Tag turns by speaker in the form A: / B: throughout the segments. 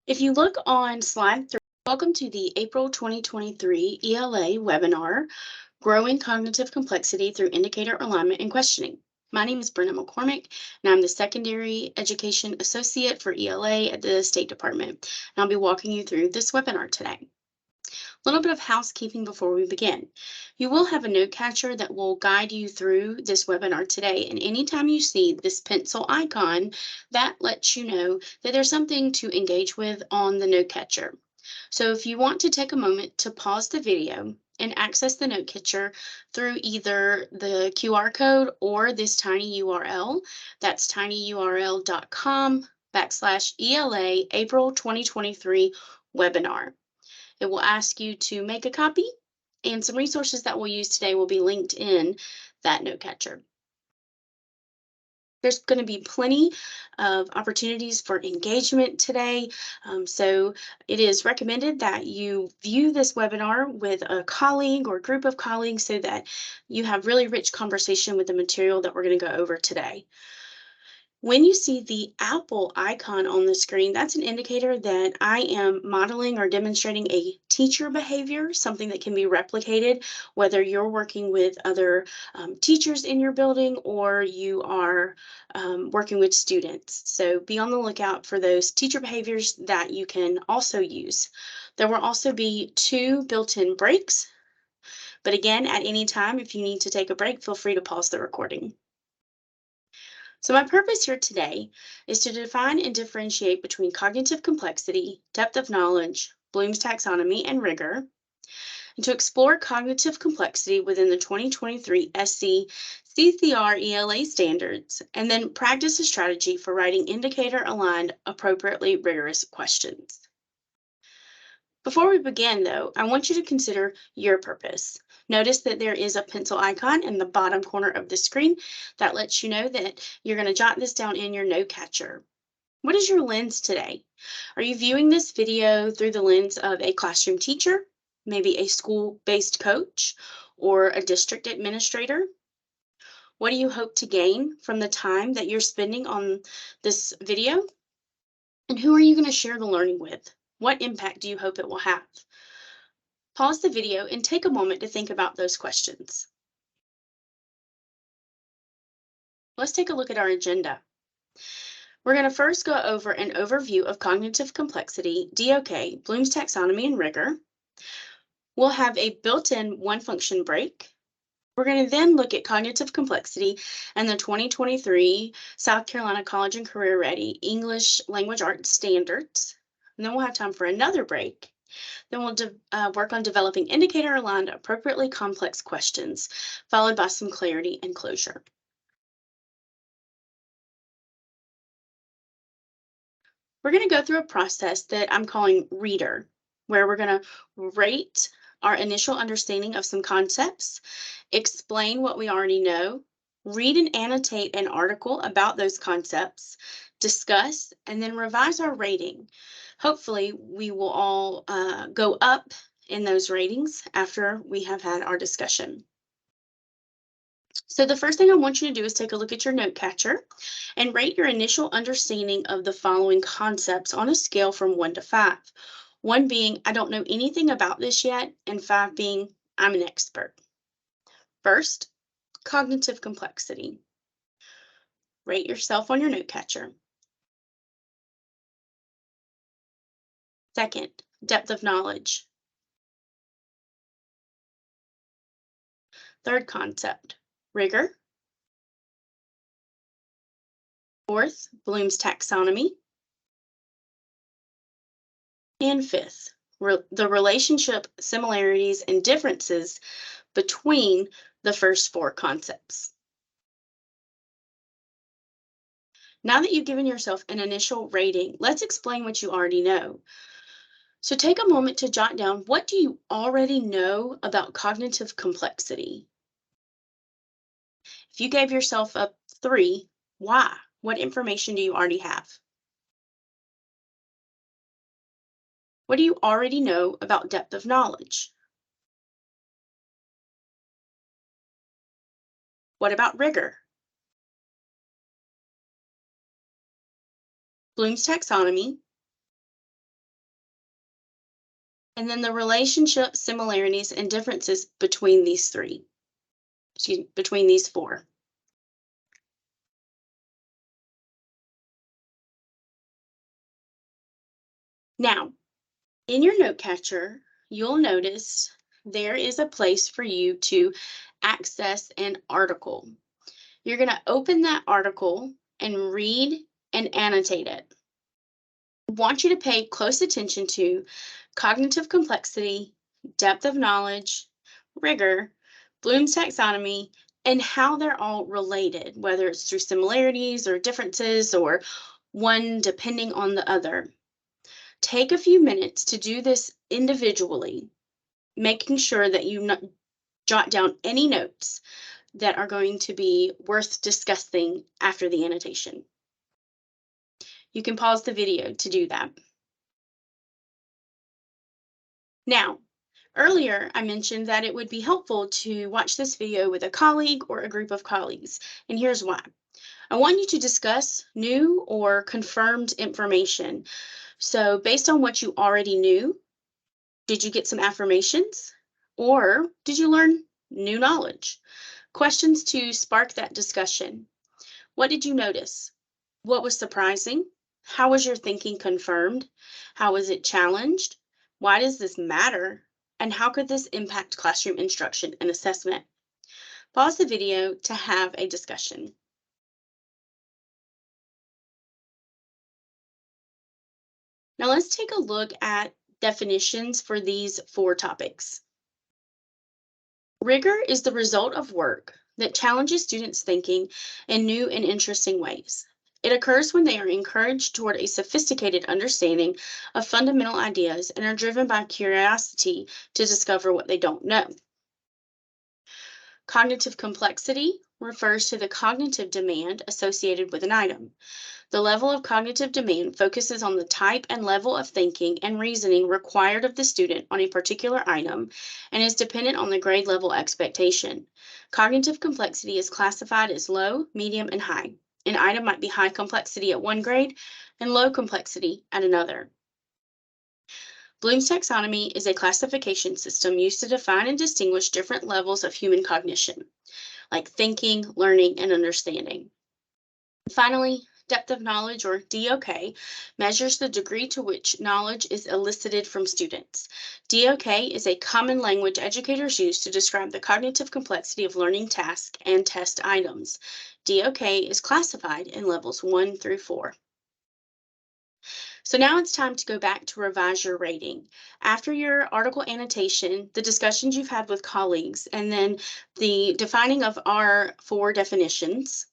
A: If you look on slide 3, welcome to the April 2023 ELA webinar, Growing Cognitive Complexity Through Indicator Alignment and Questioning. My name is Brenna McCormick, and I'm the Secondary Education Associate for ELA at the State Department. And I'll be walking you through this webinar today. A little bit of housekeeping before we begin. You will have a note catcher that will guide you through this webinar today. And anytime you see this pencil icon, that lets you know that there's something to engage with on the note catcher. So if you want to take a moment to pause the video and access the note catcher through either the QR code or this tiny URL, that's tinyurl.com/ELA April 2023 webinar. It will ask you to make a copy, and some resources that we'll use today will be linked in that note catcher. There's going to be plenty of opportunities for engagement today, so it is recommended that you view this webinar with a colleague or group of colleagues so that you have really rich conversation with the material that we're going to go over today. When you see the Apple icon on the screen, that's an indicator that I am modeling or demonstrating a teacher behavior, something that can be replicated, whether you're working with other teachers in your building or you are working with students. So be on the lookout for those teacher behaviors that you can also use. There will also be 2 built-in breaks, but again, at any time, if you need to take a break, feel free to pause the recording. So my purpose here today is to define and differentiate between cognitive complexity, depth of knowledge, Bloom's taxonomy, and rigor, and to explore cognitive complexity within the 2023 SC CCR ELA standards, and then practice a strategy for writing indicator-aligned, appropriately rigorous questions. Before we begin, though, I want you to consider your purpose. Notice that there is a pencil icon in the bottom corner of the screen that lets you know that you're going to jot this down in your note catcher. What is your lens today? Are you viewing this video through the lens of a classroom teacher, maybe a school-based coach, or a district administrator? What do you hope to gain from the time that you're spending on this video? And who are you going to share the learning with? What impact do you hope it will have? Pause the video and take a moment to think about those questions. Let's take a look at our agenda. We're going to first go over an overview of cognitive complexity, DOK, Bloom's taxonomy, and rigor. We'll have a built-in one-function break. We're going to then look at cognitive complexity and the 2023 South Carolina College and Career Ready English Language Arts Standards. And then we'll have time for another break. Then we'll work on developing indicator-aligned, appropriately complex questions, followed by some clarity and closure. We're going to go through a process that I'm calling READER, where we're going to rate our initial understanding of some concepts, explain what we already know, read and annotate an article about those concepts, discuss, and then revise our rating. Hopefully, we will all go up in those ratings after we have had our discussion. So the first thing I want you to do is take a look at your note catcher and rate your initial understanding of the following concepts on a scale from 1 to 5. 1 being, I don't know anything about this yet, and 5 being, I'm an expert. First, cognitive complexity. Rate yourself on your note catcher. Second, depth of knowledge. Third concept, rigor. Fourth, Bloom's taxonomy. And fifth, the relationship, similarities, and differences between the first 4 concepts. Now that you've given yourself an initial rating, let's explain what you already know. So take a moment to jot down, what do you already know about cognitive complexity? If you gave yourself a 3, why? What information do you already have? What do you already know about depth of knowledge? What about rigor? Bloom's taxonomy? and then the relationship, similarities, and differences between these between these four. Now, in your note catcher, you'll notice there is a place for you to access an article. You're going to open that article and read and annotate it. I want you to pay close attention to cognitive complexity, depth of knowledge, rigor, Bloom's taxonomy, and how they're all related, whether it's through similarities or differences or one depending on the other. Take a few minutes to do this individually, making sure that you jot down any notes that are going to be worth discussing after the annotation. You can pause the video to do that. Now, earlier I mentioned that it would be helpful to watch this video with a colleague or a group of colleagues, and here's why. I want you to discuss new or confirmed information. So based on what you already knew, did you get some affirmations or did you learn new knowledge? Questions to spark that discussion. What did you notice? What was surprising? How was your thinking confirmed? How was it challenged? Why does this matter? And how could this impact classroom instruction and assessment? Pause the video to have a discussion. Now let's take a look at definitions for these four topics. Rigor is the result of work that challenges students' thinking in new and interesting ways. It occurs when they are encouraged toward a sophisticated understanding of fundamental ideas and are driven by curiosity to discover what they don't know. Cognitive complexity refers to the cognitive demand associated with an item. The level of cognitive demand focuses on the type and level of thinking and reasoning required of the student on a particular item and is dependent on the grade level expectation. Cognitive complexity is classified as low, medium, and high. An item might be high complexity at one grade and low complexity at another. Bloom's taxonomy is a classification system used to define and distinguish different levels of human cognition, like thinking, learning, and understanding. Finally, depth of knowledge, or DOK, measures the degree to which knowledge is elicited from students. DOK is a common language educators use to describe the cognitive complexity of learning tasks and test items. DOK is classified in levels 1 through 4. So now it's time to go back to revise your rating. After your article annotation, the discussions you've had with colleagues, and then the defining of our 4 definitions,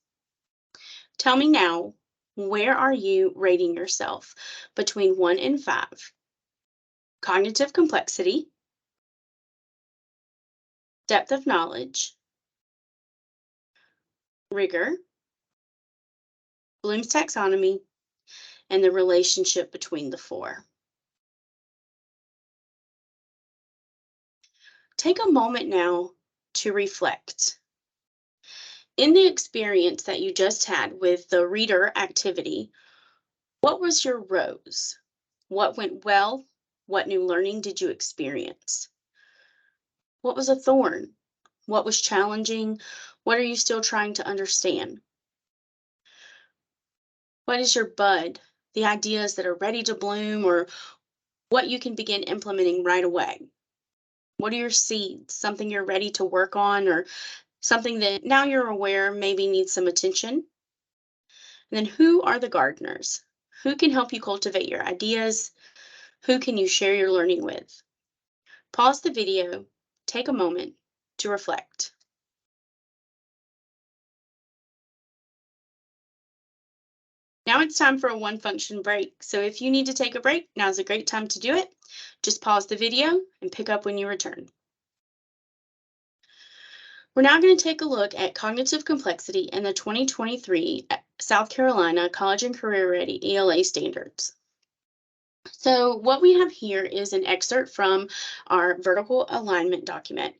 A: tell me now, where are you rating yourself between 1 and 5? Cognitive complexity, depth of knowledge, rigor, Bloom's taxonomy, and the relationship between the 4. Take a moment now to reflect. In the experience that you just had with the reader activity, what was your rose? What went well? What new learning did you experience? What was a thorn? What was challenging? What are you still trying to understand? What is your bud? The ideas that are ready to bloom, or what you can begin implementing right away? What are your seeds? Something you're ready to work on, or something that now you're aware maybe needs some attention? And then who are the gardeners? Who can help you cultivate your ideas? Who can you share your learning with? Pause the video, take a moment to reflect. Now it's time for a 1-function break. So if you need to take a break, now's a great time to do it. Just pause the video and pick up when you return. We're now going to take a look at cognitive complexity in the 2023 South Carolina College and Career Ready ELA standards. So what we have here is an excerpt from our vertical alignment document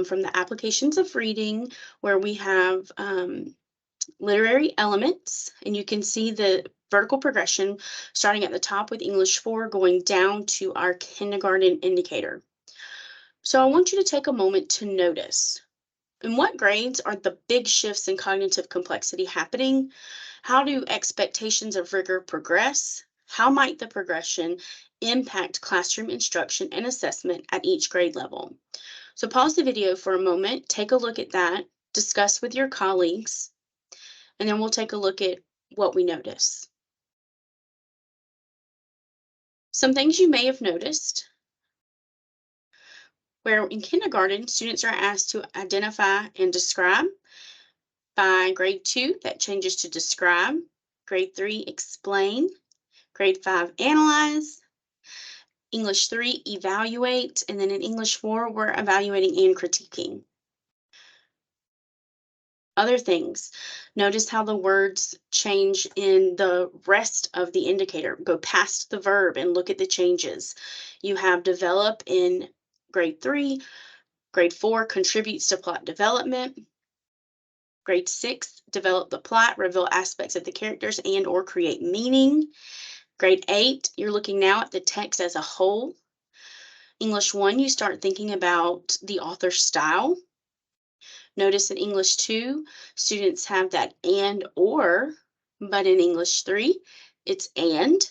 A: from the applications of reading, where we have literary elements, and you can see the vertical progression, starting at the top with English 4, going down to our kindergarten indicator. So I want you to take a moment to notice. In what grades are the big shifts in cognitive complexity happening? How do expectations of rigor progress? How might the progression impact classroom instruction and assessment at each grade level? So pause the video for a moment, take a look at that, discuss with your colleagues, and then we'll take a look at what we notice. Some things you may have noticed, where in kindergarten, students are asked to identify and describe. By grade 2, that changes to describe. Grade 3, explain. Grade 5, analyze. English 3, evaluate. And then in English 4, we're evaluating and critiquing. Other things, notice how the words change in the rest of the indicator. Go past the verb and look at the changes. You have develop in grade 3. Grade 4 contributes to plot development. Grade 6, develop the plot, reveal aspects of the characters and or create meaning. Grade 8, you're looking now at the text as a whole. English 1, you start thinking about the author's style. Notice in English 2, students have that and or, but in English 3, it's and.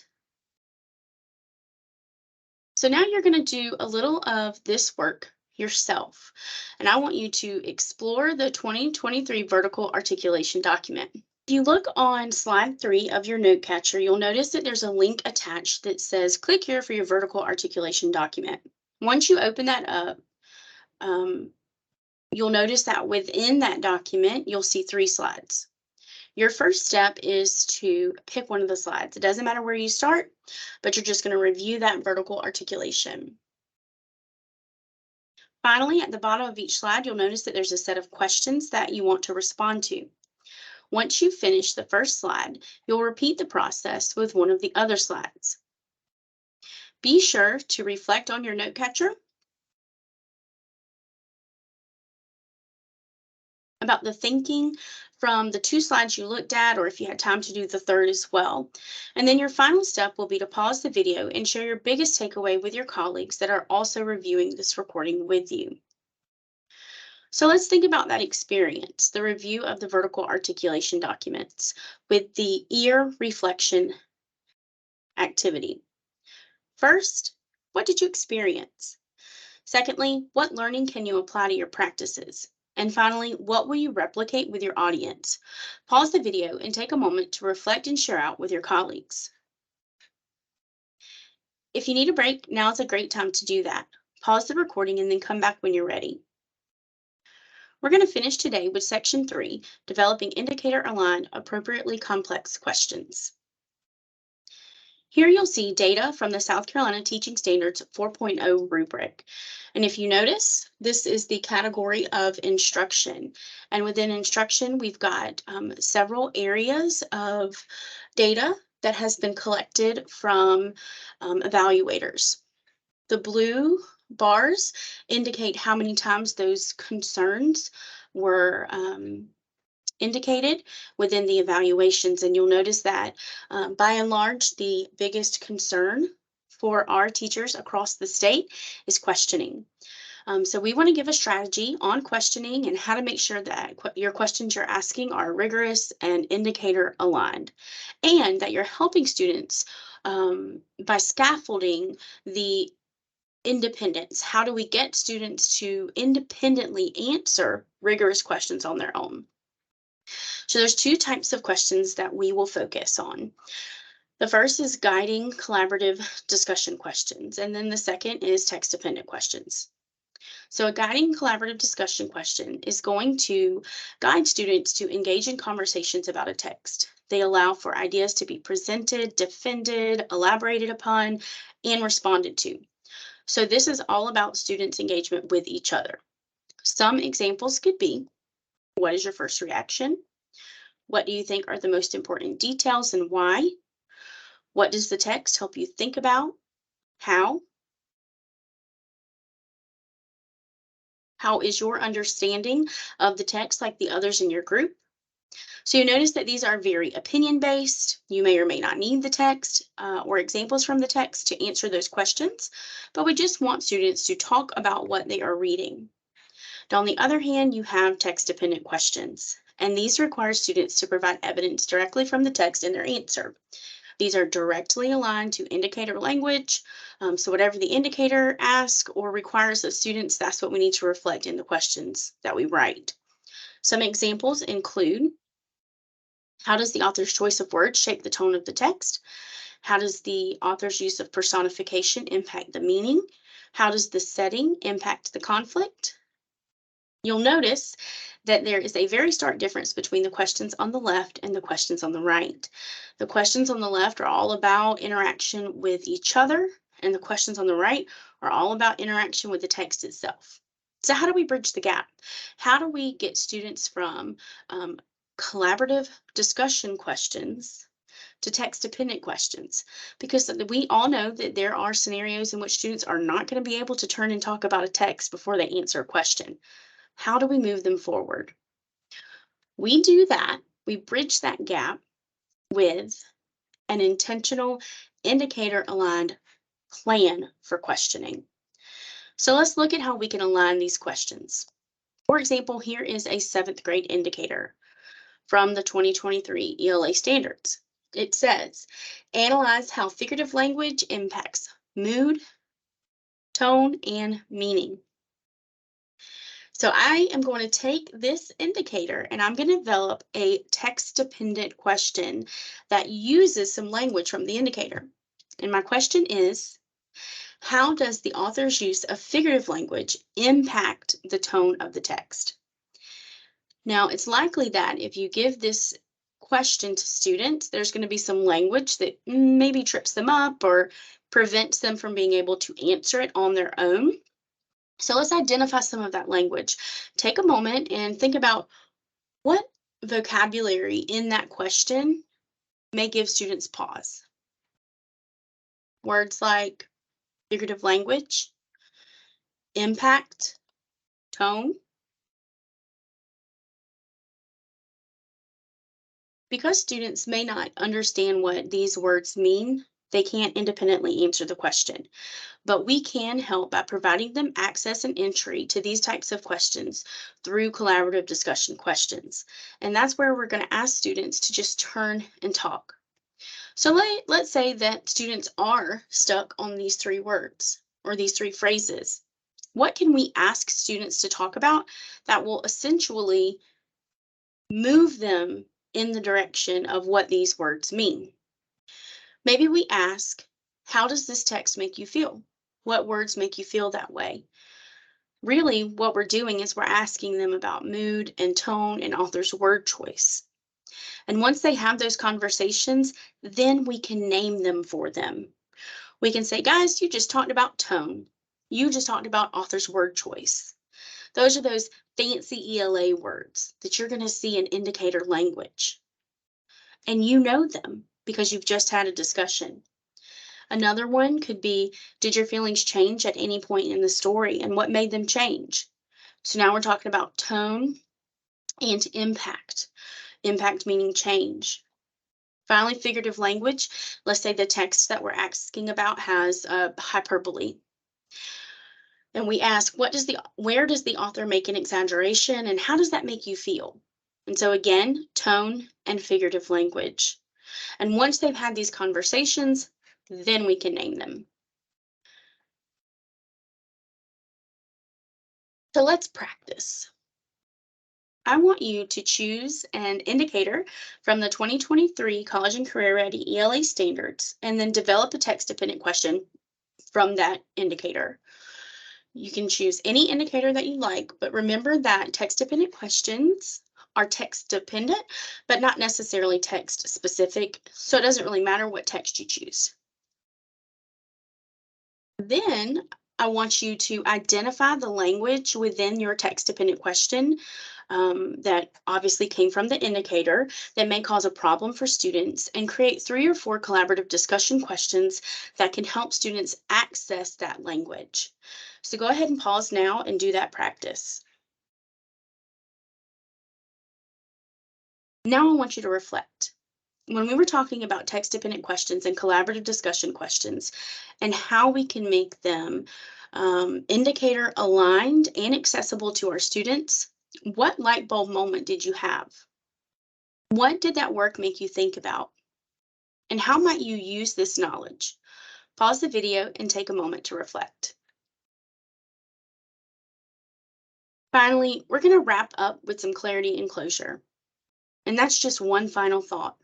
A: So now you're going to do a little of this work yourself. And I want you to explore the 2023 vertical articulation document. If you look on slide 3 of your note catcher, you'll notice that there's a link attached that says click here for your vertical articulation document. Once you open that up, you'll notice that within that document, you'll see 3 slides. Your first step is to pick one of the slides. It doesn't matter where you start, but you're just going to review that vertical articulation. Finally, at the bottom of each slide, you'll notice that there's a set of questions that you want to respond to. Once you finish the first slide, you'll repeat the process with one of the other slides. Be sure to reflect on your note catcher about the thinking from the 2 slides you looked at, or if you had time to do the third as well. And then your final step will be to pause the video and share your biggest takeaway with your colleagues that are also reviewing this recording with you. So let's think about that experience, the review of the vertical articulation documents with the ear reflection activity. First, what did you experience? Secondly, what learning can you apply to your practices? And finally, what will you replicate with your audience? Pause the video and take a moment to reflect and share out with your colleagues. If you need a break, now is a great time to do that. Pause the recording and then come back when you're ready. We're going to finish today with section 3, developing indicator-aligned, appropriately complex questions. Here you'll see data from the South Carolina Teaching Standards 4.0 rubric. And if you notice, this is the category of instruction. And within instruction, we've got several areas of data that has been collected from evaluators. The blue bars indicate how many times those concerns were indicated within the evaluations. And you'll notice that by and large, the biggest concern for our teachers across the state is questioning. So we want to give a strategy on questioning and how to make sure that your questions you're asking are rigorous and indicator aligned, and that you're helping students by scaffolding the independence. How do we get students to independently answer rigorous questions on their own? So there's 2 types of questions that we will focus on. The first is guiding collaborative discussion questions, and then the second is text-dependent questions. So a guiding collaborative discussion question is going to guide students to engage in conversations about a text. They allow for ideas to be presented, defended, elaborated upon, and responded to. So this is all about students' engagement with each other. Some examples could be, what is your first reaction? What do you think are the most important details and why? What does the text help you think about? How? How is your understanding of the text like the others in your group? So you notice that these are very opinion-based. You may or may not need the text or examples from the text to answer those questions, but we just want students to talk about what they are reading. Now, on the other hand, you have text-dependent questions, and these require students to provide evidence directly from the text in their answer. These are directly aligned to indicator language. So whatever the indicator asks or requires of students, that's what we need to reflect in the questions that we write. Some examples include, how does the author's choice of words shape the tone of the text? How does the author's use of personification impact the meaning? How does the setting impact the conflict? You'll notice that there is a very stark difference between the questions on the left and the questions on the right. The questions on the left are all about interaction with each other, and the questions on the right are all about interaction with the text itself. So how do we bridge the gap? How do we get students from collaborative discussion questions to text-dependent questions? Because we all know that there are scenarios in which students are not going to be able to turn and talk about a text before they answer a question. How do we move them forward? We do that, we bridge that gap with an intentional indicator-aligned plan for questioning. So let's look at how we can align these questions. For example, here is a 7th grade indicator from the 2023 ELA standards. It says, analyze how figurative language impacts mood, tone, and meaning. So I am going to take this indicator and I'm going to develop a text-dependent question that uses some language from the indicator. And my question is, how does the author's use of figurative language impact the tone of the text? Now, it's likely that if you give this question to students, there's going to be some language that maybe trips them up or prevents them from being able to answer it on their own. So let's identify some of that language. Take a moment and think about what vocabulary in that question may give students pause. Words like figurative language, impact, tone. Because students may not understand what these words mean, they can't independently answer the question. But we can help by providing them access and entry to these types of questions through collaborative discussion questions. And that's where we're going to ask students to just turn and talk. So let's say that students are stuck on these 3 words or these 3 phrases. What can we ask students to talk about that will essentially move them in the direction of what these words mean? Maybe we ask, how does this text make you feel? What words make you feel that way? Really, what we're doing is we're asking them about mood and tone and author's word choice. And once they have those conversations, then we can name them for them. We can say, guys, you just talked about tone. You just talked about author's word choice. Those are those fancy ELA words that you're going to see in indicator language. And you know them because you've just had a discussion. Another one could be, did your feelings change at any point in the story and what made them change? So now we're talking about tone and impact. Impact meaning change. Finally, figurative language. Let's say the text that we're asking about has hyperbole. And we ask, where does the author make an exaggeration and how does that make you feel? And so again, tone and figurative language. And once they've had these conversations, then we can name them. So let's practice. I want you to choose an indicator from the 2023 College and Career Ready ELA standards and then develop a text-dependent question from that indicator. You can choose any indicator that you like, but remember that text-dependent questions are text-dependent, but not necessarily text-specific, so it doesn't really matter what text you choose. Then I want you to identify the language within your text-dependent question that obviously came from the indicator that may cause a problem for students and create 3 or 4 collaborative discussion questions that can help students access that language. So go ahead and pause now and do that practice. Now I want you to reflect. When we were talking about text-dependent questions and collaborative discussion questions and how we can make them indicator aligned and accessible to our students, what light bulb moment did you have? What did that work make you think about? And how might you use this knowledge? Pause the video and take a moment to reflect. Finally, we're going to wrap up with some clarity and closure. And that's just one final thought.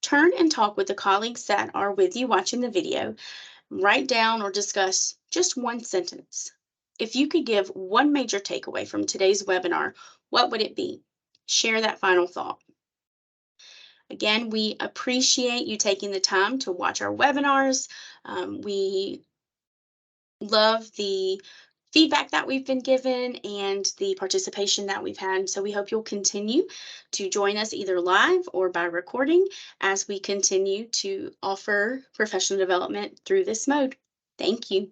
A: Turn and talk with the colleagues that are with you watching the video. Write down or discuss just one sentence. If you could give one major takeaway from today's webinar, what would it be? Share that final thought. Again, we appreciate you taking the time to watch our webinars. We love the feedback that we've been given and the participation that we've had. So we hope you'll continue to join us either live or by recording as we continue to offer professional development through this mode. Thank you.